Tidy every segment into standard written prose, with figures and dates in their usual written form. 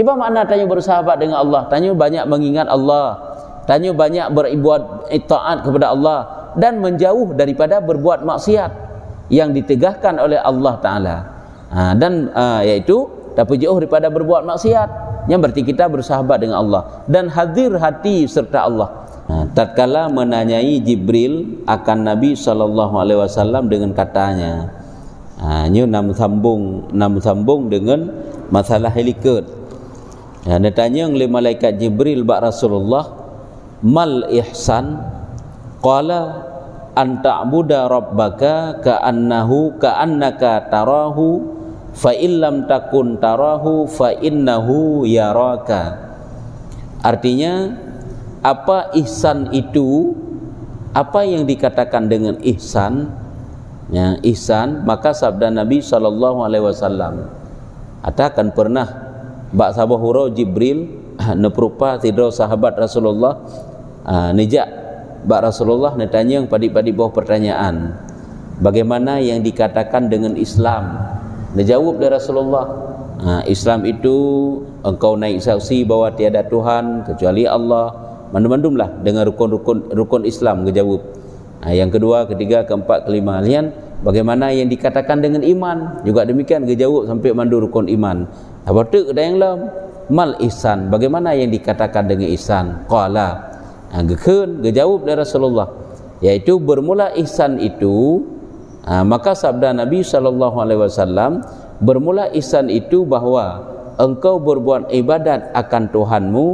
Apa makna tanya bersahabat dengan Allah? Tanya banyak mengingat Allah, tanya banyak berbuat taat kepada Allah dan menjauh daripada berbuat maksiat yang ditegahkan oleh Allah Ta'ala. Iaitu dapat jauh daripada berbuat maksiat, yang berarti kita bersahabat dengan Allah dan hadir hati serta Allah. Tatkala menanyai Jibril akan Nabi SAW dengan katanya, ini nam sambung dengan masalah helikat. Dia tanya oleh malaikat Jibril bak Rasulullah, mal ihsan? Qala an ta'buda rabbaka ka'annaka tarahu fa illam takun tarahu fa innahu yaraka. Artinya, apa ihsan itu? Apa yang dikatakan dengan ihsan? Ya, ihsan, maka sabda Nabi SAW, atakan pernah bak sabah hurau Jibril neprupa tidro sahabat Rasulullah nejak bak Rasulullah netanya yang padik-padik bawah pertanyaan, bagaimana yang dikatakan dengan Islam? Dijawab dari Rasulullah, Islam itu engkau naik saksi bahawa tiada Tuhan kecuali Allah, mandum-mandumlah dengan rukun Islam. Kejawab. Yang kedua, ketiga, keempat, kelima, lian bagaimana yang dikatakan dengan iman? Juga demikian, kejawab sampai mandu rukun iman. Apa tu ada yang lain? Mal ihsan, bagaimana yang dikatakan dengan ihsan? Qala, kejawab dari Rasulullah, yaitu bermula ihsan itu. Maka sabda Nabi SAW, bermula ihsan itu bahawa engkau berbuat ibadat akan Tuhanmu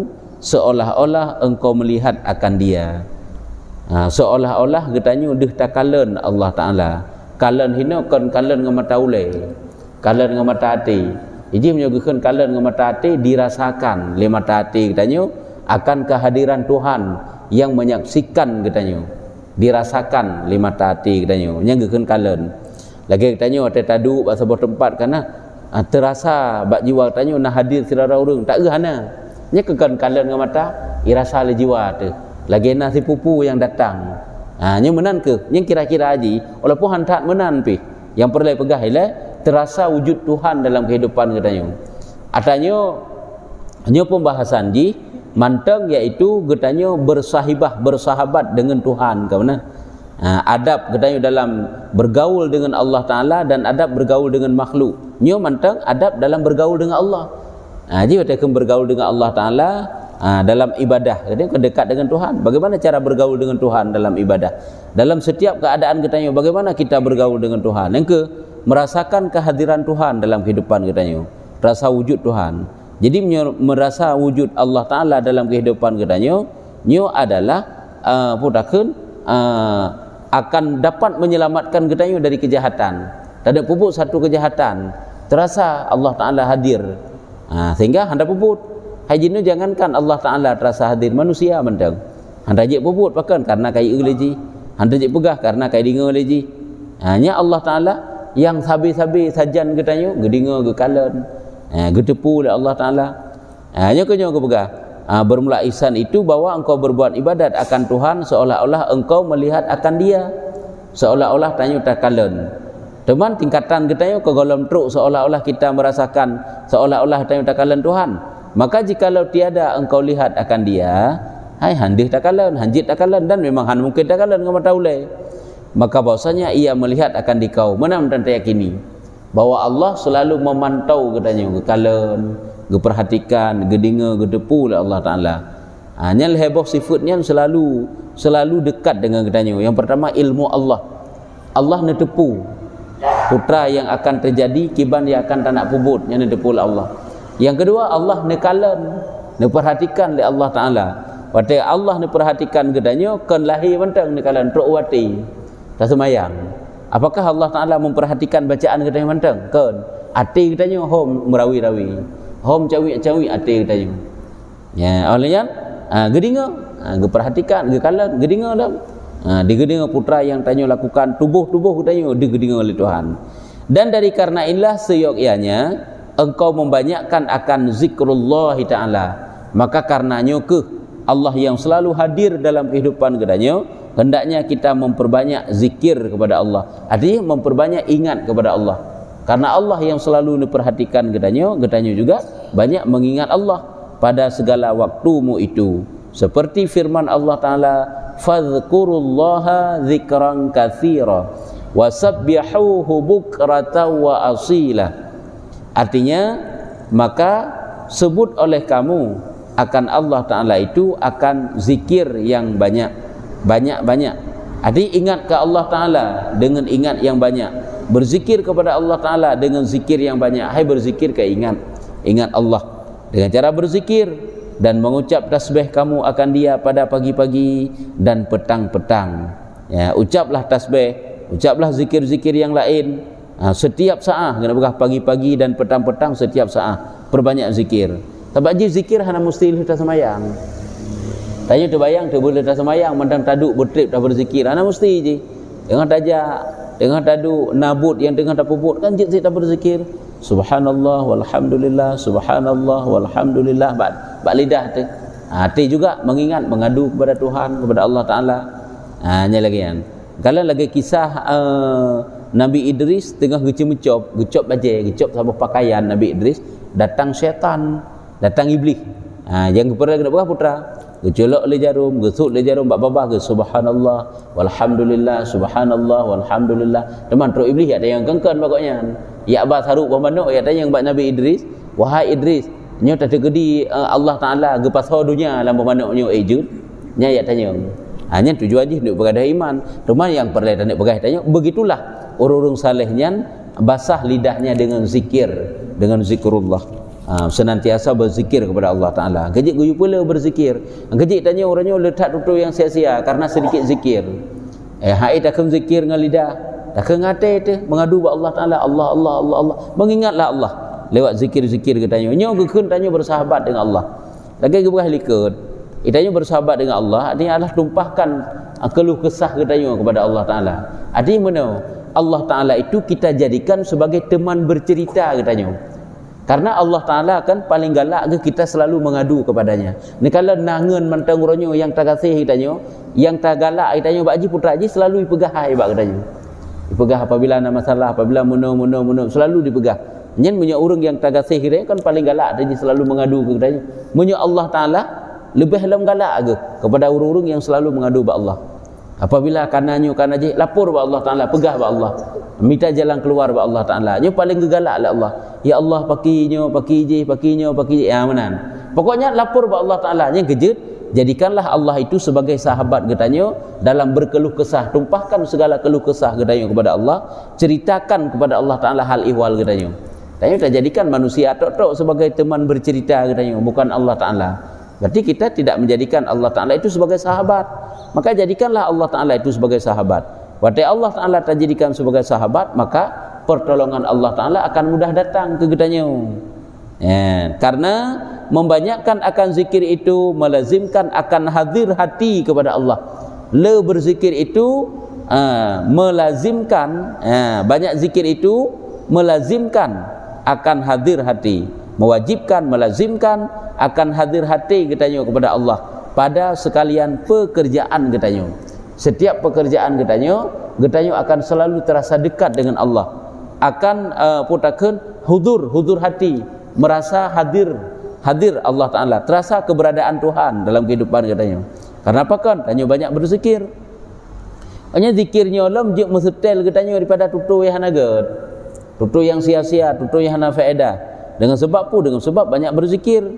seolah-olah engkau melihat akan Dia. Seolah-olah katanya dah tak kalen Allah Ta'ala. Kalen hina kan kalen dengan mata ulai, kalen dengan mata hati. Jadi menyebutkan kalen dengan mata hati dirasakan oleh mata hati katanya akan kehadiran Tuhan yang menyaksikan katanya, dirasakan oleh mata hati katanya, menyebutkan kalen. Lagi katanya ada tadu pada sebuah tempat karena terasa bak jiwa katanya nak hadir selera orang tak gana. Nya kekan kalen dengan mata irasa le jiwa tu. Lagi nasi pupu yang datang. Nya menan ke? Yang kira-kira haji walaupun hantat menan pi. Yang perlu pegah ialah terasa wujud Tuhan dalam kehidupan katanya. Atanya nya pembahasan ji manteng iaitu katanya bersahabat dengan Tuhan ke mana? Adab katanya dalam bergaul dengan Allah Ta'ala dan adab bergaul dengan makhluk. Nya manteng adab dalam bergaul dengan Allah. Jadi kita bergaul dengan Allah Ta'ala dalam ibadah, katanya dekat dengan Tuhan. Bagaimana cara bergaul dengan Tuhan dalam ibadah? Dalam setiap keadaan katanya bagaimana kita bergaul dengan Tuhan? Yang ke merasakan kehadiran Tuhan dalam kehidupan katanya, rasa wujud Tuhan. Jadi merasa wujud Allah Ta'ala dalam kehidupan katanya, nyo adalah akan dapat menyelamatkan katanya dari kejahatan. Tak ada pupuk satu kejahatan, terasa Allah Ta'ala hadir. Sehingga hendak puput hajinu jangankan Allah Ta'ala terasa hadir manusia mendang hendak je puput pakan karena kai leji, hendak je pegah karena kai dengar leji. Hanya Allah Ta'ala yang sabi-sabi sajan katanya gedinga ge kalen, getepu oleh Allah Ta'ala. Hanya kenyo ke pegah. Bermula ihsan itu bahawa engkau berbuat ibadat akan Tuhan seolah-olah engkau melihat akan Dia, seolah-olah tanya tak kalen. Teman tingkatan katanya ke golom truk seolah-olah kita merasakan seolah-olah tanya tak kalen Tuhan. Maka jikalau tiada engkau lihat akan Dia, handih tak kalen, hanjit tak kalen, dan memang mungkin tak kalen dengan mata ulai, maka bahwasanya ia melihat akan dikau. Mana dan yakini bahwa Allah selalu memantau katanya ke kalen, ke perhatikan, ke dengar, ke depu oleh Allah Ta'ala. Hanya heboh sifatnya selalu dekat dengan katanya. Yang pertama ilmu Allah. Allah netepu putra yang akan terjadi kiban dia akan tak nak pubut yang netepu oleh Allah. Yang kedua Allah nekalen, neperhatikan oleh Allah Ta'ala. Waktu Allah neperhatikan katanya kan lahir mentang nekalan truk wati tak semayang. Apakah Allah Ta'ala memperhatikan bacaan katanya mentang? Kan hati katanya hom merawi-rawi, hom cawi-cawi hati katanya. Ya, olehnya gedinga, geperhatikan, gekalan, gedinga dah. Digedinga putra yang tanya lakukan tubuh-tubuh katanya digedinga oleh Tuhan. Dan dari karena inilah seyogyanya engkau membanyakkan akan zikrullah Ta'ala, maka karenanya ke Allah yang selalu hadir dalam kehidupan katanya, hendaknya kita memperbanyak zikir kepada Allah. Artinya memperbanyak ingat kepada Allah. Karena Allah yang selalu diperhatikan getanyo juga banyak mengingat Allah pada segala waktumu itu. Seperti firman Allah Ta'ala, fadhkurullaha dzikran katsira wasabbihuhu bukratan wa asila. Artinya, maka sebut oleh kamu akan Allah Ta'ala itu akan zikir yang banyak-banyak. Artinya ingat ke Allah Ta'ala dengan ingat yang banyak, berzikir kepada Allah Ta'ala dengan zikir yang banyak. Hai berzikir ke ingat Allah dengan cara berzikir dan mengucap tasbih kamu akan Dia pada pagi-pagi dan petang-petang. Ya, ucaplah tasbih, ucaplah zikir-zikir yang lain setiap saat. Kena pagi-pagi dan petang-petang setiap saat. Perbanyak zikir. Sebab zikir hanya mesti letak semayang. Tanya terbayang tu boleh letak semayang mentang taduk bertrip dah berzikir. Hanya mesti je. Dengan tajak, dengan taduk nabut yang dengan tak puput kan jik tak berzikir. Subhanallah walhamdulillah, subhanallah walhamdulillah. Bak lidah tu. Hati juga mengingat, mengadu kepada Tuhan, kepada Allah Ta'ala. Ini lagi kan. Kalau lagi kisah Nabi Idris tengah gecop bajai, gecop sabuk pakaian Nabi Idris, datang syaitan, datang iblis. Yang kepada kena berapa putra? Gecolok le jarum, gesuk le jarum, bak babah ke subhanallah walhamdulillah, subhanallah walhamdulillah. Teman teruk iblis ada yang kengkan pokoknya. Ya abah saruk pemanduk ya tanya bak Nabi Idris, wahai Idris, nyo tak tergedi Allah Taala gepasau dunia dalam pemanduk nyo ejud. Nya ya tanya. Hanya tujuan je nak beradah iman. Teman yang perlu nak beradah tanya, begitulah orang-orang salehnya basah lidahnya dengan zikir, dengan zikrullah. Senantiasa berzikir kepada Allah Ta'ala. Kejik guyu pula berzikir. Kejik tanya orangnya letak tutur yang sia-sia karena sedikit zikir. Hai takkan zikir dengan lidah, takkan ngate tu mengadu kepada Allah Ta'ala, Allah Allah Allah Allah. Mengingatlah Allah lewat zikir-zikir katanya. Nyo gekun tanya bersahabat dengan Allah. Lagi geberah likut. Itanya bersahabat dengan Allah, artinya adalah tumpahkan keluh kesah katanya kepada Allah Ta'ala. Artinya mana? Allah Ta'ala itu kita jadikan sebagai teman bercerita katanya. Karena Allah Ta'ala kan paling galak ke kita selalu mengadu kepadanya. Ni kalau nangan mantang uronyo yang tak kasih katanya, yang tak galak katanya bak haji putra haji selalu dipegah hai bak katanya. Dipegah apabila ada masalah, apabila muno selalu dipegah. Nyen punya orang yang tak kasih kira kan paling galak dia selalu mengadu ke katanya. Punya Allah Ta'ala lebih dalam galak ke kepada orang-orang yang selalu mengadu kepada Allah. Apabila kananyo kanaje lapor kepada Allah Ta'ala, pegah kepada Allah, minta jalan keluar kepada Allah Ta'ala. Nyo paling gegalak lah Allah. Ya Allah pakinyo ya manan. Pokoknya lapor kepada Allah Ta'ala. Yang kejut, jadikanlah Allah itu sebagai sahabat getanyo dalam berkeluh kesah. Tumpahkan segala keluh kesah getanyo kepada Allah, ceritakan kepada Allah Ta'ala hal ihwal getanyo. Tanya tak jadikan manusia tok-tok sebagai teman bercerita getanyo, bukan Allah Ta'ala. Berarti kita tidak menjadikan Allah Ta'ala itu sebagai sahabat. Maka jadikanlah Allah Ta'ala itu sebagai sahabat. Berarti Allah Ta'ala tak jadikan sebagai sahabat, maka pertolongan Allah Ta'ala akan mudah datang ke kitanya. Karena membanyakkan akan zikir itu melazimkan akan hadir hati kepada Allah. Le berzikir itu melazimkan, banyak zikir itu melazimkan akan hadir hati, mewajibkan, melazimkan akan hadir hati kitanya kepada Allah pada sekalian pekerjaan kitanya. Setiap pekerjaan kitanya akan selalu terasa dekat dengan Allah, akan putakan hudur hati, merasa hadir Allah Ta'ala, terasa keberadaan Tuhan dalam kehidupan kitanya. Karena apa kan? Tanya banyak berzikir. Hanya zikirnya Allah menjadi mesetel kitanya daripada tutur yang hanagat, tutur yang sia-sia, tutur yang hana faedah. Dengan sebab apa? Dengan sebab banyak berzikir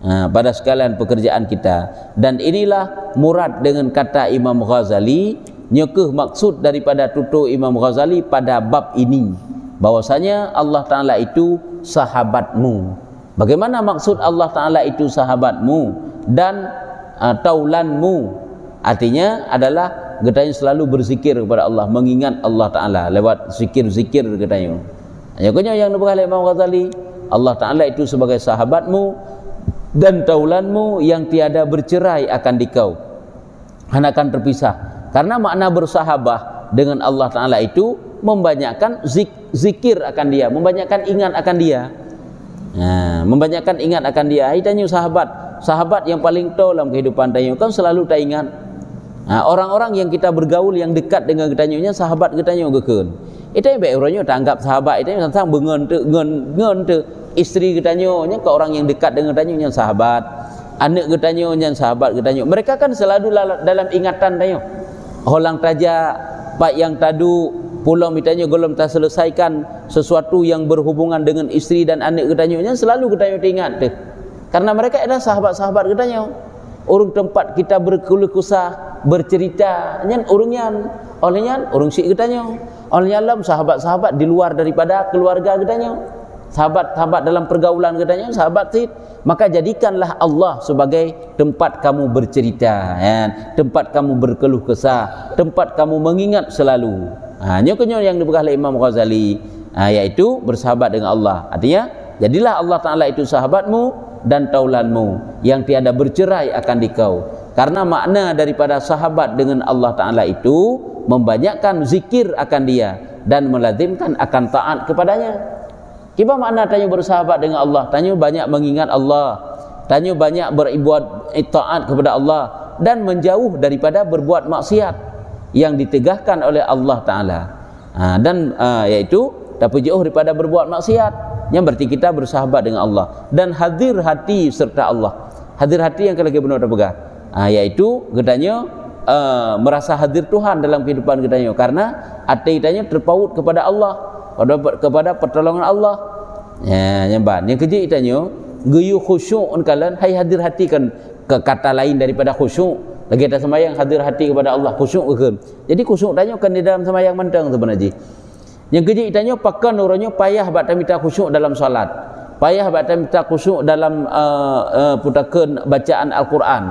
pada sekalian pekerjaan kita. Dan inilah murad dengan kata Imam Ghazali, nyekeh maksud daripada tutur Imam Ghazali pada bab ini, bahwasanya Allah Ta'ala itu sahabatmu. Bagaimana maksud Allah Ta'ala itu sahabatmu dan taulanmu? Artinya adalah getanya selalu berzikir kepada Allah, mengingat Allah Ta'ala lewat zikir-zikir getanya. Yang diberkati Imam Ghazali, Allah Ta'ala itu sebagai sahabatmu dan taulanmu yang tiada bercerai akan dikau, akan terpisah. Karena makna bersahabah dengan Allah Ta'ala itu membanyakkan zikir akan Dia, membanyakkan ingat akan Dia. Membanyakkan ingat akan Dia. Tanya sahabat yang paling tahu dalam kehidupan tanya kan selalu tak ingat. Orang-orang yang kita bergaul yang dekat dengan ketanyanya sahabat ketanya gekun. Itu yang baik orangnya tak anggap sahabat itu yang sang bengen tu isteri katanya nya ke orang yang dekat dengan katanya yang sahabat, anak katanya yang sahabat katanya. Mereka kan selalu dalam ingatan tanya. Orang taja pak yang tadu pulang mitanya golom tak selesaikan sesuatu yang berhubungan dengan isteri dan anak katanya nya selalu katanya ingat tu. Karena mereka adalah sahabat-sahabat katanya. Orang tempat kita berkeluh kesah, bercerita nyan orangnya olehnya orang syik katanya. Olehnya alam sahabat-sahabat di luar daripada keluarga katanya. Sahabat-sahabat dalam pergaulan katanya, sahabat sih. Maka jadikanlah Allah sebagai tempat kamu bercerita, ya, tempat kamu berkeluh kesah, tempat kamu mengingat selalu. Nyokonyo yang dibegah oleh Imam Ghazali, yaitu bersahabat dengan Allah. Artinya, jadilah Allah Ta'ala itu sahabatmu dan taulanmu yang tiada bercerai akan dikau. Karena makna daripada sahabat dengan Allah Ta'ala itu membanyakkan zikir akan dia dan melazimkan akan taat kepadanya. Kiba makna tanya bersahabat dengan Allah? Tanya banyak mengingat Allah, tanya banyak beribadat taat kepada Allah dan menjauh daripada berbuat maksiat yang ditegahkan oleh Allah Ta'ala. Yaitu dapat jauh daripada berbuat maksiat, yang berarti kita bersahabat dengan Allah dan hadir hati serta Allah. Hadir hati yang lagi benar pegang, yaitu katanya merasa hadir Tuhan dalam kehidupan katanya, karena hati katanya terpaut kepada Allah, kepada pertolongan Allah. Nyamban yang kerja itanya geyu khusyuk kalian, hai hadir hati kan ke kata lain daripada khusyuk. Lagi ada sembahyang hadir hati kepada Allah, khusyuk ke. Jadi khusyuk tanya kan di dalam sembahyang mentang sebenarnya. Yang kerja itanya pakan orangnya payah baca minta khusyuk dalam salat, payah baca minta khusyuk dalam putakan bacaan Al-Quran,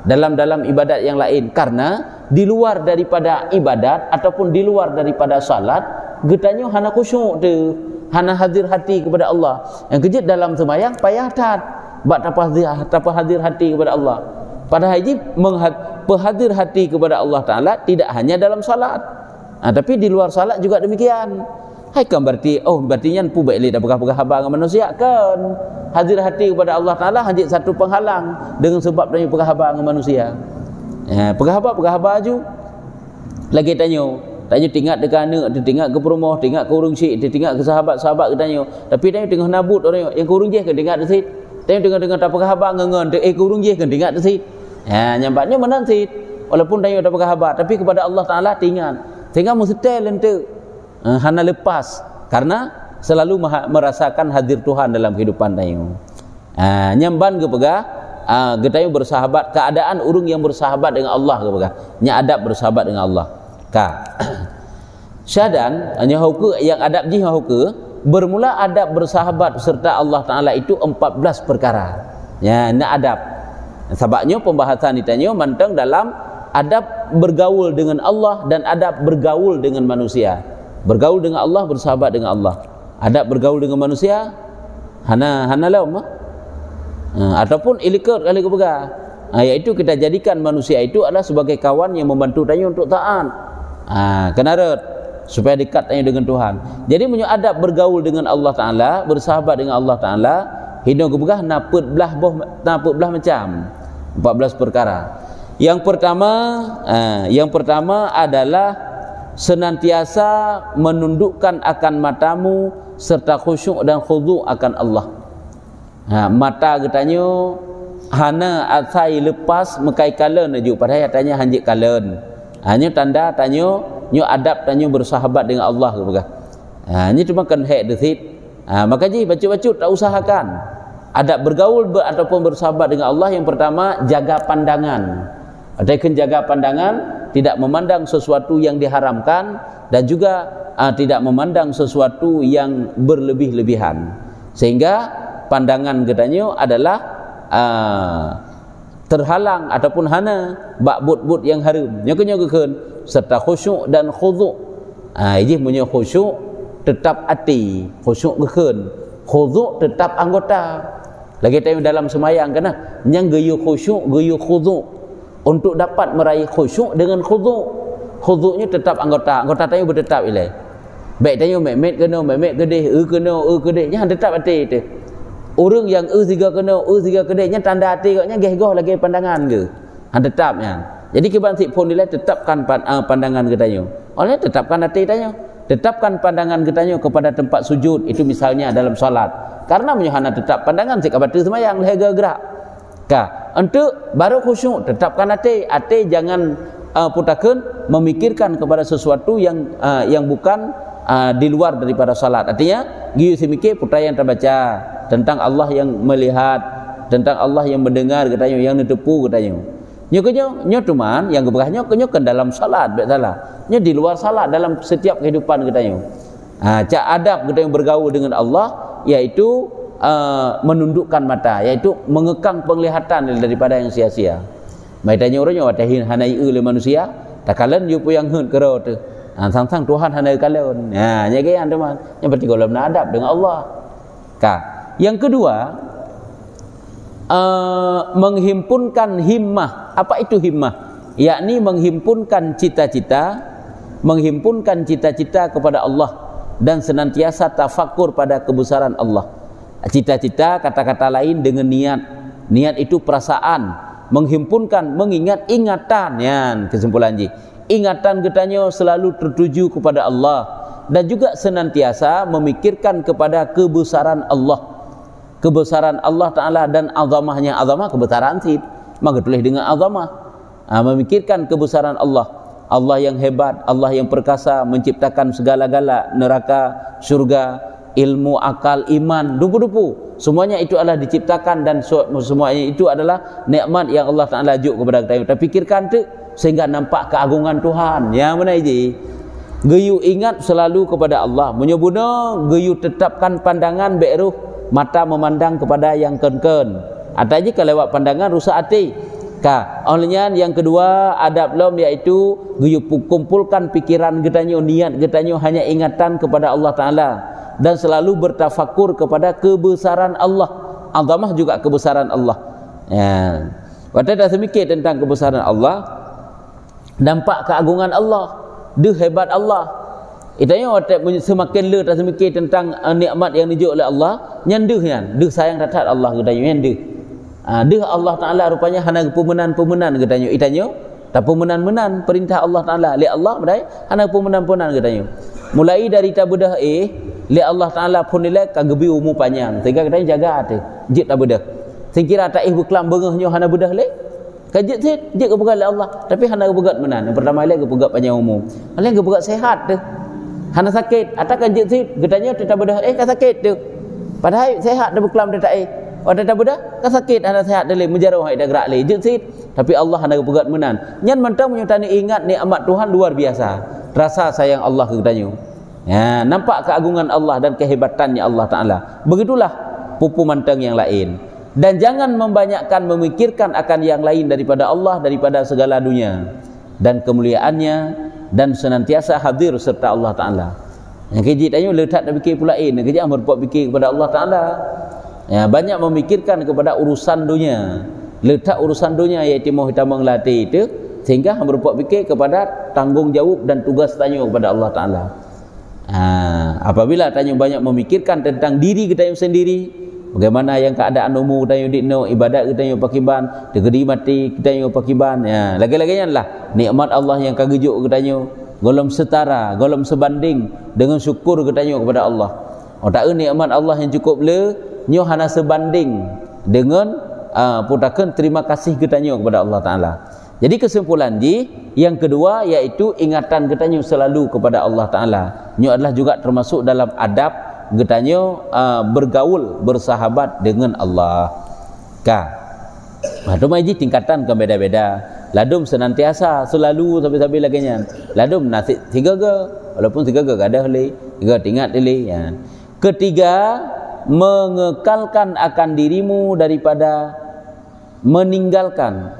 dalam ibadat yang lain, karena di luar daripada ibadat ataupun di luar daripada salat getanya hana khusyuk tu, hana hadir hati kepada Allah. Yang kejut dalam sembahyang payah tat bak tapa hadir hati kepada Allah. Padahal haji hadir hati kepada Allah Ta'ala tidak hanya dalam salat, tapi di luar salat juga demikian. Hai kan berarti berarti nyan pu baik dah pegah-pegah haba dengan manusia kan. Hadir hati kepada Allah Ta'ala hanya satu penghalang dengan sebab tanya pegah haba dengan manusia. Pegah haba ju lagi tanya tinggal dekat anak, dia tinggal ke perumah, tinggal ke urung syik, dia tinggal ke sahabat-sahabat tanya. Tapi tanya tengah nabut orang yang ke urung je kan tinggal di situ. Tanya tengah tak pegah haba ngengen, ke urung je kan tinggal di situ. Nyampaknya menan situ. Walaupun tanya tak pegah haba, tapi kepada Allah Ta'ala tinggal mesti lentu. Hana lepas karena selalu merasakan hadir Tuhan dalam kehidupan tayo. Nyamban ke pegah getayo bersahabat, keadaan urung yang bersahabat dengan Allah ke pegah. Nya adab bersahabat dengan Allah. Syadan hanya hukum yang adab ji hukum bermula adab bersahabat serta Allah Ta'ala itu 14 perkara. Nak adab. Sebabnya pembahasan ditanya manteng dalam adab bergaul dengan Allah dan adab bergaul dengan manusia. Bergaul dengan Allah, bersahabat dengan Allah. Adab bergaul dengan manusia hana laum ataupun ilikut kali kepegah. Iaitu kita jadikan manusia itu adalah sebagai kawan yang membantu tanya untuk taat. Kenarat supaya dekat tanya dengan Tuhan. Jadi punya adab bergaul dengan Allah Ta'ala, bersahabat dengan Allah Ta'ala, hidung kepegah naput belah macam 14 perkara. Yang pertama adalah senantiasa menundukkan akan matamu serta khusyuk dan khudu' akan Allah. Mata katanya hana asai lepas mekai kalen aju, padahal tanya hanjik kalen. Hanya tanda tanya nyo adab tanya bersahabat dengan Allah ke begah. Ini cuma kan hak desit. Maka ji baca-baca tak usahakan adab bergaul ataupun bersahabat dengan Allah. Yang pertama, jaga pandangan. Artinya jaga pandangan, tidak memandang sesuatu yang diharamkan dan juga tidak memandang sesuatu yang berlebih-lebihan, sehingga pandangan katanya adalah terhalang ataupun hana bak-but-but yang haram nyokeun serta khusyuk dan khudu'. Ini punya khusyuk tetap hati, khusyuk keun, khudu' tetap anggota. Lagi tanya dalam semayang kan yang geyu khusyuk, geyu khudu'. Untuk dapat meraih khusyuk dengan khudu', khudu'nya tetap anggota tanya bertetap ilai. Baik tanya memet kena, memet kedih, kedih nya tetap hati tu. Orang yang tiga kena, tiga kedih nya tanda hati katnya gehgoh lagi pandangan ke. Tetapnya. Jadi kiban sik pun nilai tetapkan pandangan ke tanya. Oleh tetapkan hati tanya. tetapkan pandangan katanya kepada tempat sujud, itu misalnya dalam solat. Karena menyuhana tetap pandangan jika batu semayang lega gerak. Untuk baru khusyuk, tetapkan hati jangan putakan memikirkan kepada sesuatu yang bukan di luar daripada salat. Artinya giu semikir putra yang terbaca tentang Allah yang melihat, tentang Allah yang mendengar katanya, yang netepu katanya. Nyo cuman yang keberahnya kenyo kan dalam salat, tak salah. Nyo di luar salat dalam setiap kehidupan katanya. Cak adab katanya bergaul dengan Allah yaitu menundukkan mata, yaitu mengekang penglihatan daripada yang sia-sia. Mai tanya orangnya watahin hanai le manusia, takalan yu pu yang hun kero tu. Sang-sang Tuhan hanai kalon. Nyagean teman. Yang berarti kalau adab dengan Allah. Yang kedua, menghimpunkan himmah. Apa itu himmah? Yakni menghimpunkan cita-cita kepada Allah dan senantiasa tafakur pada kebesaran Allah. Cita-cita, kata-kata lain dengan niat itu perasaan, menghimpunkan, mengingat ingatan. Kesimpulan ingatan katanya selalu tertuju kepada Allah dan juga senantiasa memikirkan kepada kebesaran Allah Ta'ala dan azamahnya. Azamah kebesaran sih, maka tulis dengan azamah. Memikirkan kebesaran Allah yang hebat, Allah yang perkasa, menciptakan segala-gala, neraka, surga, ilmu, akal, iman, dupu-dupu, semuanya itu adalah diciptakan dan semuanya itu adalah nikmat yang Allah Ta'ala ajuk kepada kita. Tapi fikirkan tu sehingga nampak keagungan Tuhan. Yang mana ini? Geyu ingat selalu kepada Allah. Menyebutnya geyu tetapkan pandangan beruh mata memandang kepada yang ken-ken. Atau jika lewat pandangan rusak hati. Olehnya yang kedua adab lom yaitu geyu kumpulkan pikiran getanya, niat getanya hanya ingatan kepada Allah Ta'ala dan selalu bertafakur kepada kebesaran Allah. Azamah juga kebesaran Allah. Waktu dah semikir tentang kebesaran Allah, nampak keagungan Allah, hebat Allah. Itanya waktu semakin le tak semikir tentang nikmat yang dijuk oleh Allah, nyandehnya, sayang ratat Allah katanya nyandeh. Allah Ta'ala rupanya hana pemenan-pemenan katanya. Itanya tak pemenan-menan perintah Allah Ta'ala. Li Allah badai hana pemenan-pemenan katanya. Mulai dari tabudah li Allah Ta'ala pun nilai kagebi umur panjang. Sehingga katanya jaga hati. Jik tabudah. Sehingga tak berkelam bengahnya hana budah le. Kajit sih, jik kepegat oleh Allah. Tapi hana kepegat menan. Yang pertama lagi kepegat panjang umur. Yang kepegat sehat tu. Hana sakit. Atau kajit sih, katanya tak budah kan sakit tu. Padahal sehat dah berkelam dia tak tak budah kan sakit, hana sehat dah le menjarah hai dah gerak le. Jik sih, tapi Allah hana kepegat menan. Nyan mentang menyutani ingat nikmat Tuhan luar biasa. Rasa sayang Allah ke katanya. Nampak keagungan Allah dan kehebatannya Allah Ta'ala. Begitulah pupu mantang yang lain. Dan jangan membanyakkan memikirkan akan yang lain daripada Allah, daripada segala dunia dan kemuliaannya, dan senantiasa hadir serta Allah Ta'ala. Yang kejit tanya letak dah fikir pula yang kejit berbuat fikir kepada Allah Ta'ala. Banyak memikirkan kepada urusan dunia, letak urusan dunia iaitu mau kita mengelatih itu, sehingga berbuat fikir kepada tanggungjawab dan tugas tanya kepada Allah Ta'ala. Apabila tanya banyak memikirkan tentang diri kita yang sendiri, bagaimana yang keadaan umur kita yang dikno, ibadat kita yang pakiban, tegedi mati kita yang pakiban, lagi-laginya lah nikmat Allah yang kagejuk kita yang golom setara, golom sebanding dengan syukur kita yang kepada Allah. Tak nikmat Allah yang cukup le nyo hana sebanding dengan putakan terima kasih kita yang kepada Allah Ta'ala. Jadi kesimpulan yang kedua yaitu ingatan kita yang selalu kepada Allah Ta'ala. Nyo adalah juga termasuk dalam adab getanya bergaul, bersahabat dengan Allah. Itu maji tingkatan ke beda-beda. Ladum senantiasa selalu sampai-sampai laginya. Ladum nasi tiga ke, walaupun tiga ke ada le, tiga tingkat le. Ketiga, mengekalkan akan dirimu daripada meninggalkan,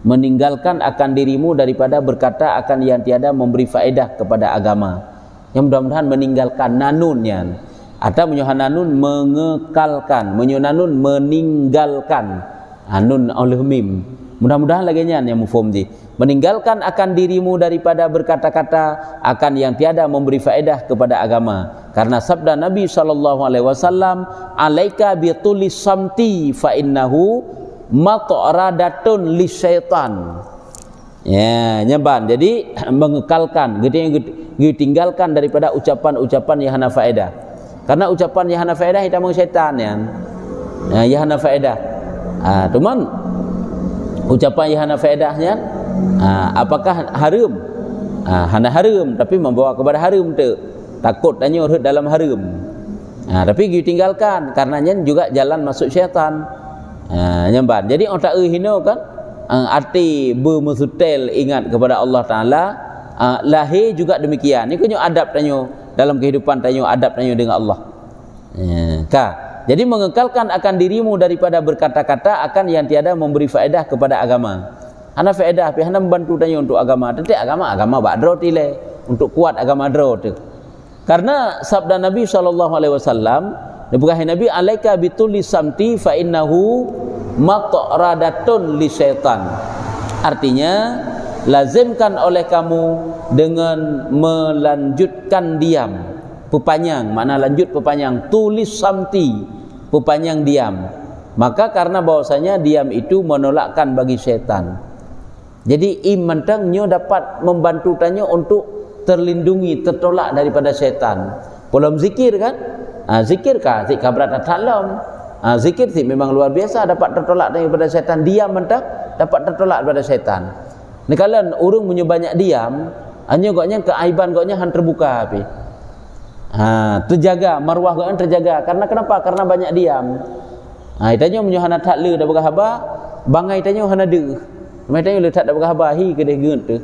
meninggalkan akan dirimu daripada berkata akan yang tiada memberi faedah kepada agama. Yang mudah-mudahan meninggalkan nanunnya. Atau menyohan nanun mengekalkan, menyohanun meninggalkan. Anun oleh mim. Mudah-mudahan laginya yang mufhum meninggalkan akan dirimu daripada berkata-kata akan yang tiada memberi faedah kepada agama. Karena sabda Nabi SAW, alaika bitulis samti fa innahu mat'radatun lisyaitan. Ya, nyaban. Jadi mengekalkan, gitu tinggalkan daripada ucapan-ucapan yang hana faedah. Karena ucapan yang hana faedah itu mau syaitan ya. Yang hana faedah. Cuman ucapan yang hana faedahnya apakah haram? Hana haram tapi membawa kepada haram tu. Takut tanya urut dalam haram. Tapi gitu tinggalkan karenanya juga jalan masuk syaitan. Nyamban. Jadi orang tak hina kan arti bermusutel ingat kepada Allah Ta'ala. Lahir juga demikian. Ni kunyo adab tanyo dalam kehidupan tanyo, adab tanyo dengan Allah. Jadi mengekalkan akan dirimu daripada berkata-kata akan yang tiada memberi faedah kepada agama. Hana faedah tapi hana membantu tanyo untuk agama. Tentu agama bakdro tile untuk kuat agama dro tu. Karena sabda Nabi SAW, diberkahi Nabi, alaika bituli samti fa innahu maqradatun li syaitan. Artinya lazimkan oleh kamu dengan melanjutkan diam, pepanjang, makna lanjut pepanjang, tulis samti, pepanjang diam. Maka karena bahwasanya diam itu menolakkan bagi syaitan. Jadi iman tangnya dapat membantu tanya untuk terlindungi, tertolak daripada syaitan. Dalam zikir kan? Zikir kah? Zikir berat dalam. Zikir sih memang luar biasa dapat tertolak daripada syaitan. Diam mentah dapat tertolak daripada syaitan. Ni kalau orang punya banyak diam, hanya goknya keaiban goknya han terbuka api. Terjaga marwah goknya terjaga. Karena kenapa? Karena banyak diam. Itanya punya hana tak le dah berkhabar, bangai tanya hana de. Mai tanya le tak dah berkhabar hi ke deh geut tu.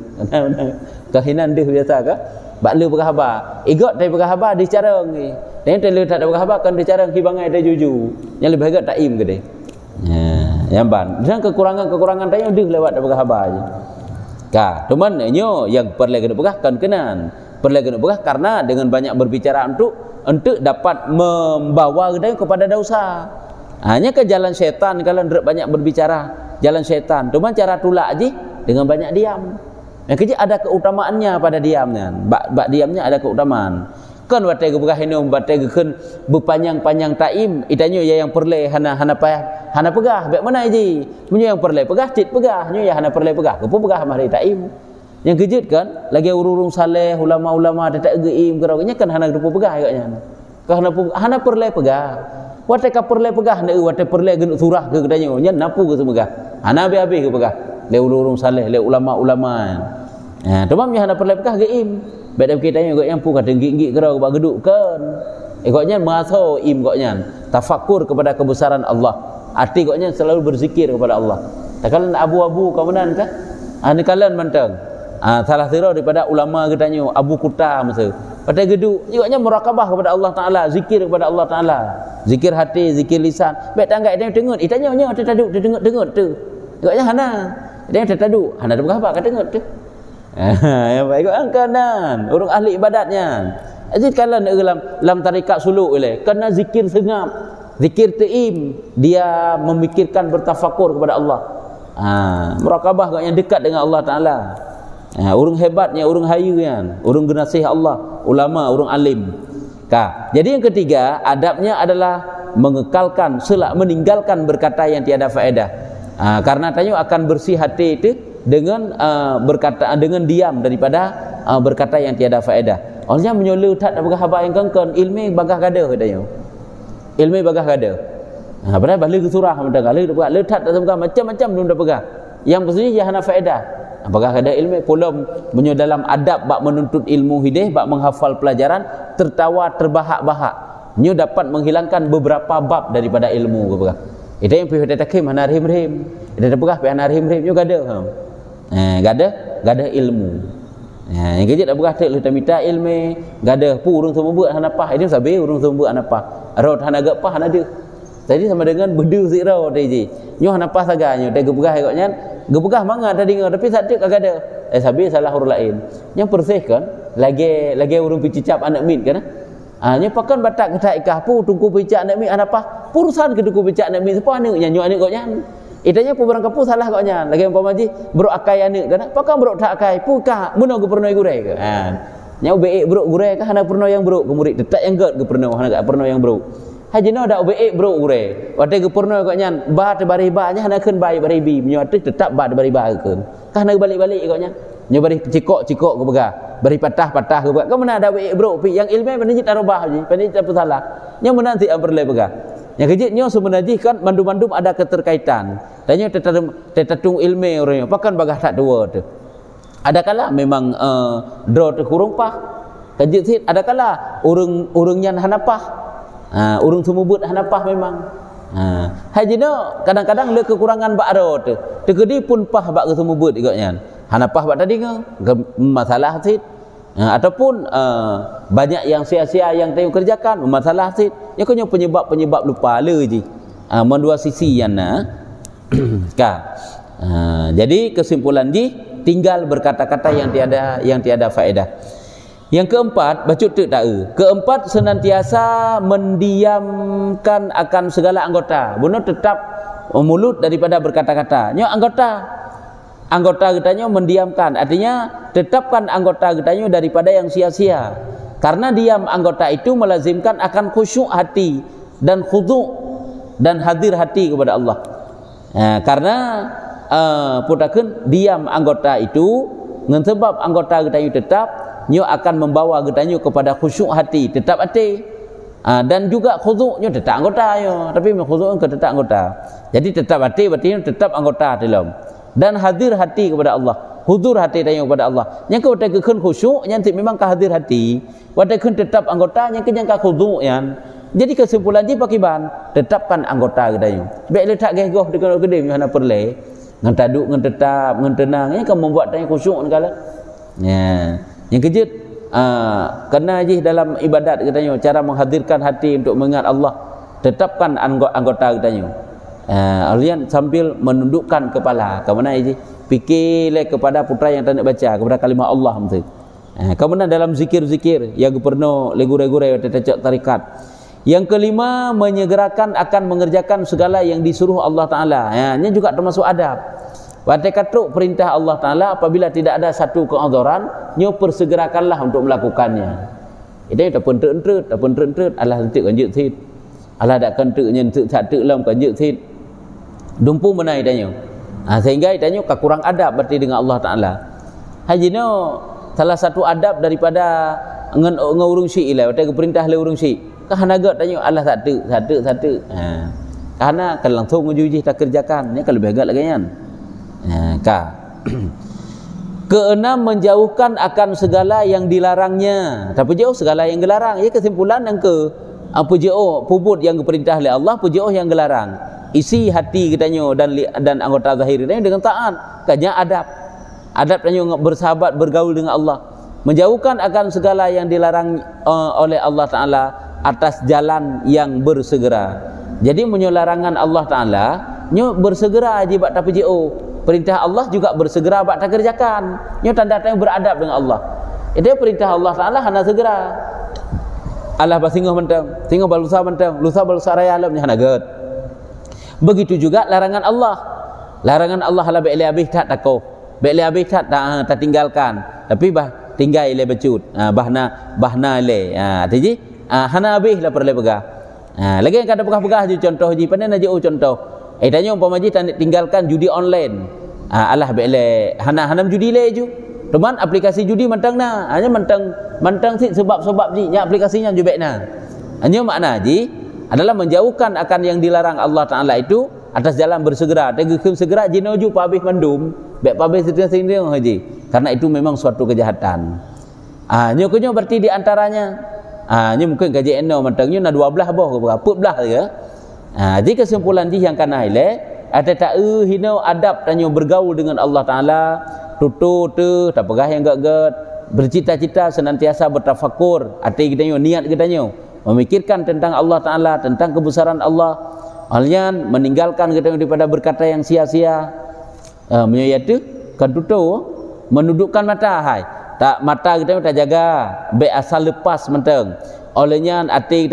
Kehinan deh biasa ke? Bak le berkhabar. Igot dai berkhabar di carang ni. Dan tele tak ada berkhabar kan di carang ki bangai dah juju. Yang lebih agak taim ke deh. Yang ban. Dan kekurangan tanya deh lewat dah berkhabar je. Cuman nyo yang perlu kena pegahkan kenan. Perlu kena pegah karena dengan banyak berbicara untuk dapat membawa kita kepada dosa. Hanya ke jalan syaitan kalau banyak berbicara, jalan syaitan. Cuman cara tulak aja dengan banyak diam. Yang kecil ada keutamaannya pada diamnya. Bak diamnya ada keutamaan. Kan watai ke pegah ini, watai ke kan berpanjang-panjang taim. Itanya yang perlu hana pegah. Baik mana aja? Punya yang perlu pegah, cit pegah. Nya yang hana perlu pegah. Kepu pegah mari taim. Yang kejut kan, lagi urung saleh, ulama-ulama tak geim keraunya kan hana kepu pegah agaknya. Kan hana perlu pegah. Watai ka perlu pegah ne watai perlu genuk surah ke katanya. Nya napu ke semegah. Hana habis ke pegah. Le urung saleh, le ulama-ulama. Demam yang hana perlu pegah geim. Baik kita tanya yang pu kata gigit kerau bak geduk kan. Ikutnya maso im koknya tafakur kepada kebesaran Allah. Arti koknya selalu berzikir kepada Allah. Tak kala abu-abu kamunan kah? Ni kalan mantang. Salah sira daripada ulama katanya Abu Kuta masa. Pada geduk ikutnya murakabah kepada Allah Taala, zikir kepada Allah Taala. Zikir hati, zikir lisan. Baik tanggak dia dengut. Tanya nya taduk dia dengut tu. Ikutnya hana. Dia taduk. Hana ada berapa kata dengut tu. Yang baik kanan orang ahli ibadatnya. Jadi kalau dalam tarikat suluk oleh kena zikir sengap, zikir taim, dia memikirkan bertafakur kepada Allah. Murakabah yang dekat dengan Allah Taala. Orang hebatnya, orang hayunya, orang genasih Allah, ulama, orang alim. Jadi yang ketiga adabnya adalah mengekalkan, meninggalkan berkata yang tiada faedah. Karena tanya akan bersih hati itu dengan berkata dengan diam daripada berkata yang tiada faedah. Orangnya menyolu tak ada khabar yang kengkon ilmu bagah gadah katanya. Ilmu bagah gadah. Padahal balik ke surah mentang kali letak tak semua macam-macam belum dah pegah. Yang maksudnya dia hana faedah. Bagah gadah ilmu pula menyo dalam adab bak menuntut ilmu hidayah, bak menghafal pelajaran, tertawa terbahak-bahak. Nyo dapat menghilangkan beberapa bab daripada ilmu ke pegah. Itu yang pihak takim hana rahim-rahim. Itu dah pegah hana rahim-rahim nyo gadah. Gadah ilmu. Yang kejut dah berkata lu minta ilmu, gadah pu urang semua buat hana pah. Ini sabe urang semua buat hana pah. Raut hana gak pah hana dia. Jadi sama dengan bedu zirau tadi. Nyo hana pah saganya, dah gebegah agaknya. Gebegah manga tadi tapi sadik kagak ada. Sabe salah huruf lain. Yang persih kan lagi urang picicap anak min kan. Nya pakan batak kata ikah pu tungku picak anak min hana pah. Purusan ke tungku picak anak min siapa anak nyo anak agaknya. Itanya pu barang kapu salah koknya. Lagi umpama ji bro akai anak kan. Pakan bro tak akai pu ka muno ke pernoi gurai ke. Nya beek bro gurai ka hana pernoi yang bro ke murid detak yang gad ke pernoi hana gak pernoi yang bro. Hajino dak beek bro gurai. Wate ke pernoi koknya ba te bari ba nya hana keun bai bari bi menyo tetap ba bari ba keun. Kahna balik-balik ikutnya. Nya bari cikok-cikok ke begah, bari patah-patah ke begah. Kau mana ada baik bro, yang ilmu pandai tak robah je, pandai tak salah. Nya mana nanti amperle begah. Yang kejitnya sebenarnya kan mandum-mandum ada keterkaitan. Tanya tetatung ilmu orangnya, pakan bagah tak dua tu. Adakala memang draw tu kurung pah. Kejit sit adakala urang-urangnya hanapah. Urang semubut hanapah memang. Hajino kadang-kadang le kekurangan bak aro tu. Tegedi pun pah bak ke semubut ikutnya. Hanapah bak tadi masalah sit. Ataupun banyak yang sia-sia yang tayung kerjakan masalah sit. Ya kau penyebab lupa le je. Mendua sisi yang jadi kesimpulan ji tinggal berkata-kata yang tiada faedah. Yang keempat, bacut tak keempat senantiasa mendiamkan akan segala anggota. Bunuh tetap mulut daripada berkata-kata. Nyo anggota kitanya mendiamkan, artinya tetapkan anggota kitanya daripada yang sia-sia. Karena diam anggota itu melazimkan akan khusyuk hati dan khudu' dan hadir hati kepada Allah. Karena putakeun diam anggota itu ngan sebab anggota kitanya tetap nyo akan membawa kitanya kepada khusyuk hati, tetap hati. Dan juga khudu' nyo tetap anggota nyo, tapi khudu' ke tetap anggota. Jadi tetap hati berarti tetap anggota dalam. Dan hadir hati kepada Allah, hudur hati tanya kepada Allah. Yang kau tak keun khusyuk, yang memang hadir hati. Wadah keun tetap anggota, yang yang kau khudu' yang. Jadi kesimpulan dia pakiban, tetapkan anggota kitanya. Baik letak gegoh dengan gede mana perle, ngan taduk ngan tetap ngan tenang, yang kau membuat tanya khusyuk negala. Ya, yang kejut, kena aja dalam ibadat kitanya, cara menghadirkan hati untuk mengingat Allah. Tetapkan anggota kitanya. Alian sambil menundukkan kepala ke mana ini fikirlah kepada putra yang tak nak baca kepada kalimah Allah tu. Kemudian dalam zikir-zikir yang perlu legure-legure tetap tarikat. Yang kelima, menyegerakan akan mengerjakan segala yang disuruh Allah Taala. Ini juga termasuk adab. Pada katruk perintah Allah Taala, apabila tidak ada satu keodoran, nyo persegerakanlah untuk melakukannya. Itu tak pentrut, Allah tentu kanjut sit. Allah dak kentuk nyentuk satu lam kanjut sit. Dumpu menai tanya. Sehingga tanya kurang adab berarti dengan Allah Taala. Hajino salah satu adab daripada ngurung syik lah, pada perintah le urung syik. Kahanaga tanya Allah satu. Karena kalau langsung ngujuji tak kerjakan, ni kalau lebih agak lagi kan. Keenam, menjauhkan akan segala yang dilarangnya. Tapi jauh segala yang dilarang. Ya kesimpulan yang apa jauh puput yang diperintah oleh Allah, jauh yang dilarang. Isi hati kitanya dan anggota zahir kitanya dengan taat, kanya adab tanya bersahabat bergaul dengan Allah, menjauhkan akan segala yang dilarang oleh Allah Taala atas jalan yang bersegera. Jadi menyelarangan Allah Taala nyo bersegera aja bak tapi jauh perintah Allah juga bersegera bak tak kerjakan. Nyo tanda-tanda beradab dengan Allah. Itu perintah Allah Taala hana segera. Allah basingguh mentang, tinggal balusa mentang, lusa balusa raya alamnya hana get. Begitu juga larangan Allah. Larangan Allah ala baik habis tak takau. Baik habis tak tinggalkan. Tapi tinggal ile becut. Bahna ile. Jadi hana habis lah perle pegah. Lagi yang kata pegah-pegah je contoh je pandai nak contoh. Tanya umpama je tinggalkan judi online. Allah baik le hana judi le ju. Teman aplikasi judi mentang na. Hanya mentang sit sebab-sebab je nya aplikasinya ju baik na. Hanya makna je adalah menjauhkan akan yang dilarang Allah Taala itu atas jalan bersegera. Tegum segera jinoju pabih mendum, baik pabih sendiri haji. Karena itu memang suatu kejahatan. Nyo berarti di antaranya. Nyo mungkin gaji eno mentangnya na 12 boh ke berapa belah ke. Jadi kesimpulan di yang kana ile ada tak hino adab tanyo bergaul dengan Allah Taala, tutu tu tak pegah yang gak bercita-cita senantiasa bertafakur, hati kita niat kita memikirkan tentang Allah Ta'ala, tentang kebesaran Allah. Alian meninggalkan kita daripada berkata yang sia-sia. Menyayatu kan tutup menundukkan mata tak mata kita tak jaga baik asal lepas menteng. Olehnya hati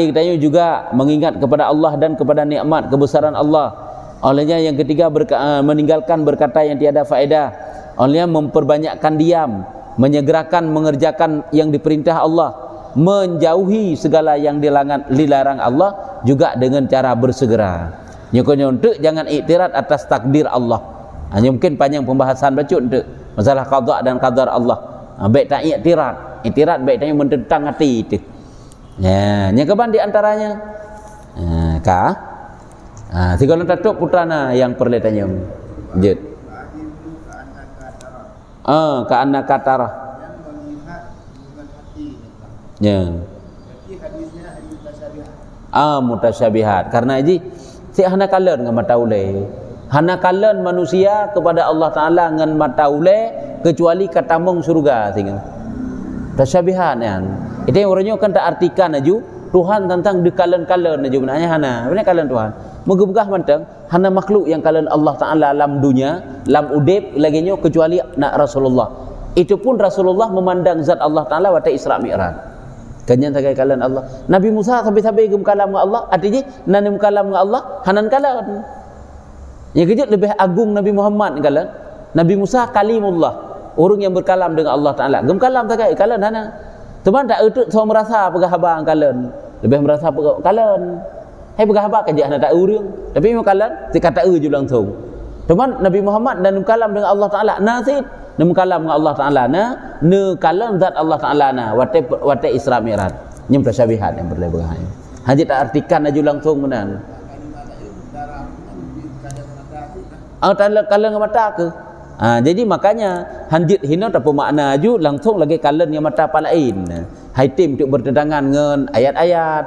kita juga mengingat kepada Allah dan kepada nikmat kebesaran Allah. Olehnya yang ketiga meninggalkan berkata yang tiada faedah. Olehnya memperbanyakkan diam, menyegerakan mengerjakan yang diperintah Allah, menjauhi segala yang dilarang Allah juga dengan cara bersegera. Nyokonyo untuk jangan iktirat atas takdir Allah. Hanya mungkin panjang pembahasan bacut untuk masalah qada dan qadar Allah. Baik tak i'tirad. I'tirad baik tanya mententang hati itu. Ya, yang keban di antaranya. Tiga orang tatuk putrana yang perlu tanya. Jid. Ka'anna katarah. Ya. Mutasyabihat. Karena ini si hana kalan dengan mata ulai. Hana kalan manusia kepada Allah Taala dengan mata ulai kecuali katamong surga sehingga. Tasyabihat kan. Itu yang orangnya kan tak artikan aju Tuhan tentang di kalan-kalan aju benarnya hana. Benar kalan Tuhan. Moga-moga manteng hana makhluk yang kalan Allah Taala alam dunia, lam udip laginya kecuali nak Rasulullah. Itu pun Rasulullah memandang zat Allah Taala waktu Isra Mi'raj. Kanyan tagai kalan Allah. Nabi Musa sampai-sampai gem kalam dengan Allah, artinya nanem kalam dengan Allah, hanan kalan. Yang kejut lebih agung Nabi Muhammad kalan. Nabi Musa kalimullah, orang yang berkalam dengan Allah Taala. Gem kalam tagai kalan hana. Teman tak erut so merasa pegah haba kalan. Lebih merasa pegah kalan. Hai pegah haba kerja hana tak urang. Tapi memang kalan dikata je langsung. Teman Nabi Muhammad nanem kalam dengan Allah Taala. Nasid nanem kalam dengan Allah Taala ne kalam zat Allah Taala wate Isra Mi'raj. Ini mutasyabihat yang berlebihan. Haji tak artikan aju langsung menan. Kalan mata ke? Jadi makanya hanjit hina tak bermakna aju langsung lagi kalan yang mata palain. Haitim untuk bertentangan dengan ayat-ayat.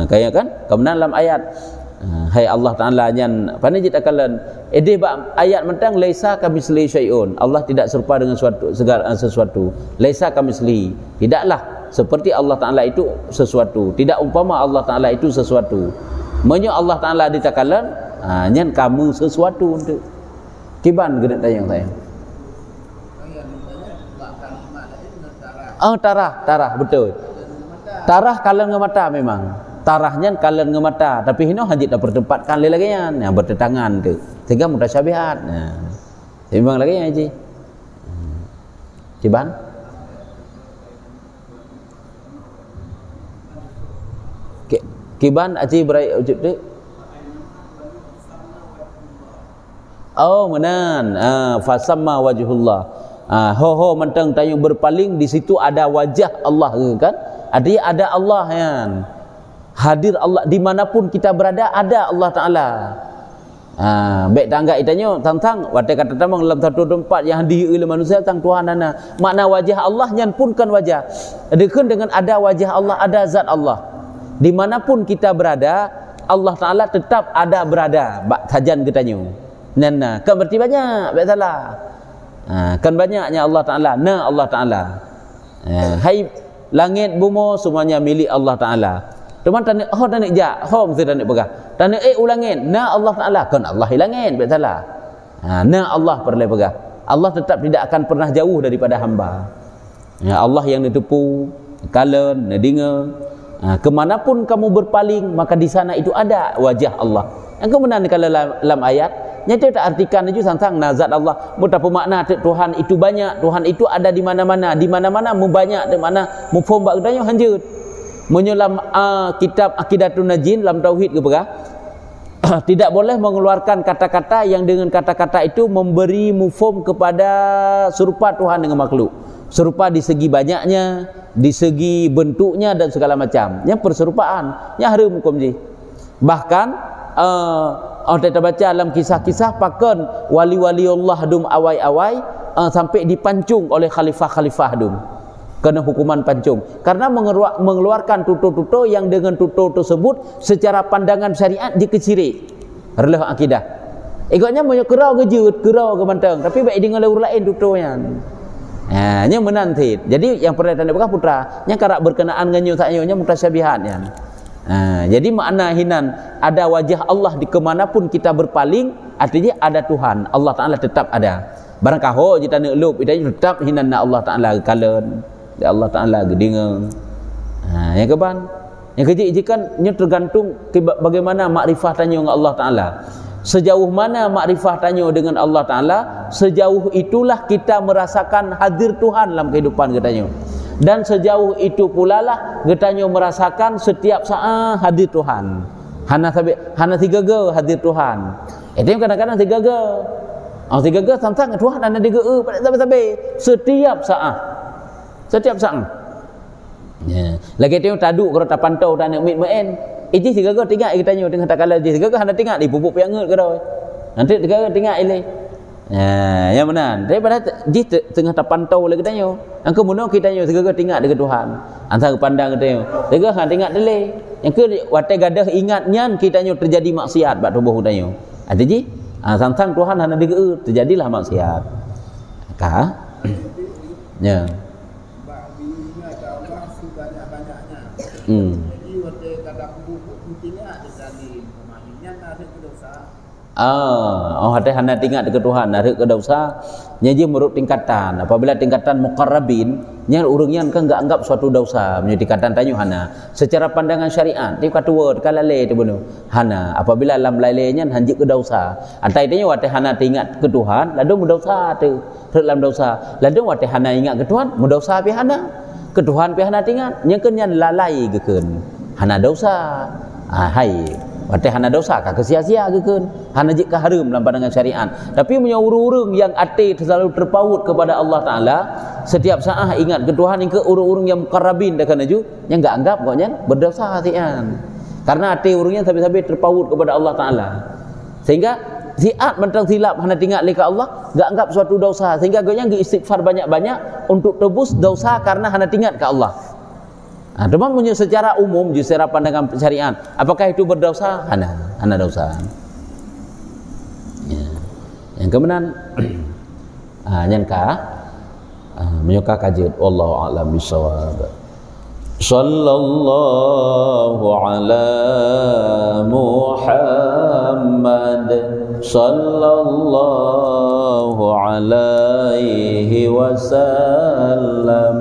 Kayak kan? Kemudian dalam ayat hai Allah Taala nyan pane jita kalan ayat mentang laisa kamisli syai'un. Allah tidak serupa dengan sesuatu. Laisa kamisli. Tidaklah seperti Allah Taala itu sesuatu. Tidak umpama Allah Taala itu sesuatu. Menyo Allah Taala ditakalan nyan kamu sesuatu untuk kiban gedak tayang saya. Tarah betul. Tarah kalan ngemata memang. Tarahnya kalan ngemata, tapi hino hajit dah bertempatkan lagi yang bertentangan tu. Sehingga mutasyabihat. Memang lagi yang haji. Kiban? Kiban aji berai ujub tu. Oh menan. Fasamma wajhullah. Ho mentang tayung berpaling di situ ada wajah Allah kan? Ada Allah kan. Hadir Allah dimanapun kita berada ada Allah Taala. Baik tangga itanya tentang wate kata tamang dalam satu tempat yang dihiri oleh manusia tentang Tuhan ana. Makna wajah Allah nyan pun kan wajah. Dekeun dengan ada wajah Allah, ada zat Allah. Dimanapun kita berada, Allah Taala tetap ada berada. Bak sajan katanya. Nana, kan berarti banyak, baik salah. Kan banyaknya Allah Taala, Allah Taala. Hai langit bumi semuanya milik Allah Taala. Teman tanya, tanya ja, mesti tanya pegah. Tanya ulangin, Allah Taala kan Allah hilangin, baik salah. Allah perlu pegah. Allah tetap tidak akan pernah jauh daripada hamba. Allah yang ditepu, kalen, nedinga. Kemanapun kamu berpaling, maka di sana itu ada wajah Allah. Yang kemudian kalau dalam ayat, nyata tak artikan itu tentang nazat Allah. Betapa makna Tuhan itu banyak, Tuhan itu ada di mana-mana banyak, di mana mufhum bagdanya hanjut. Menyelam kitab Aqidatun Najin dalam tauhid ke berah tidak boleh mengeluarkan kata-kata yang dengan kata-kata itu memberi mufhum kepada serupa Tuhan dengan makhluk. Serupa di segi banyaknya, di segi bentuknya dan segala macam. Yang perserupaan, yang harum hukum ji. Bahkan kita baca dalam kisah-kisah pakan wali-wali Allah dum awai-awai sampai dipancung oleh khalifah-khalifah dum. Kena hukuman pancung karena mengeluarkan tutur-tutur yang dengan tutur tersebut secara pandangan syariat dikecirik relah akidah ikutnya banyak kerau kejut kerau kemantang tapi baik dengan lain tuturnya nya menanti jadi yang pernah tanda bekah putra yang karak berkenaan dengan nyutaknya mutasyabihat ya. Jadi makna hinan ada wajah Allah di kemanapun kita berpaling artinya ada Tuhan Allah Ta'ala tetap ada barangkah jika nak lup itu tetap hinan Allah Ta'ala kalen Allah Ta'ala gedinga. Yang keban yang kejikan tergantung bagaimana makrifah tanya dengan Allah Ta'ala. Sejauh mana makrifah tanya dengan Allah Ta'ala, sejauh itulah kita merasakan hadir Tuhan dalam kehidupan katanya. Dan sejauh itu pula lah katanya merasakan setiap saat hadir Tuhan. Hana tiga hadir Tuhan. Itu kadang-kadang tiga Tiga-tiga tentang Tuhan dan tiga pada sampai setiap saat. Setiap saat. Ya. Lagi tengok taduk kalau tak pantau tak nak mit main. Ini tiga-tiga tinggal kita tanya tengah tak kalah tiga-tiga hendak tinggal di pupuk piangut ke dah. Nanti tiga-tiga tinggal ile. Ya, yang benar. Daripada di tengah tak pantau lagi tanya. Yang kemudian kita tanya tiga-tiga tinggal dengan Tuhan. Antara pandang kita tanya. Tiga hendak tinggal delay. Yang ke watai gadah ingatnya kita tanya terjadi maksiat bab tubuh tanya. Ada ji? Tentang Tuhan hendak digeut terjadilah maksiat. Kah? Ya. Jadi waktu kadang bubuk intinya ada dari pemahamannya ada dosa. Ada hendak ingat dekat Tuhan ada ke dosa. Nyaji menurut tingkatan. Apabila tingkatan muqarrabin, nya urangnya kan enggak anggap suatu dosa. Menjadi tingkatan tanyo hana. Secara pandangan syariat, dia kata word kalale tu bunuh. Hana. Apabila alam lailenya hanjik ke dosa. Antai tanya wate hana ingat ke Tuhan, lalu mendosa tu. Dalam dosa. Lalu wate hana ingat ke Tuhan, mendosa pi hana. Ke Tuhan pi hana ingat, nya kenyan lalai gekeun. Hana dosa. Hai. Wate hana dosa kah sia-sia gekeun. Hana jik ka haram dalam pandangan syariat. Tapi punya urang-urang yang ati selalu terpaut kepada Allah Taala, setiap saat ingat ke Tuhan, ke urang-urang yang muqarrabin dah kana ju, yang enggak anggap koknya berdosa hatian. Karena ati urangnya sampai-sampai terpaut kepada Allah Taala. Sehingga ziat mentang silap hana tinggal lika Allah, enggak anggap suatu dosa. Sehingga koknya istighfar banyak-banyak untuk tebus dosa karena hana tinggal ke Allah. Cuma punya secara umum, secara pandangan syariat, apakah itu berdosa? Hana dosa. Ya. Yang kemudian, nyangka menyuka kajian. Wallahu a'lam bishawab. Sallallahu ala Muhammad sallallahu alaihi wasallam.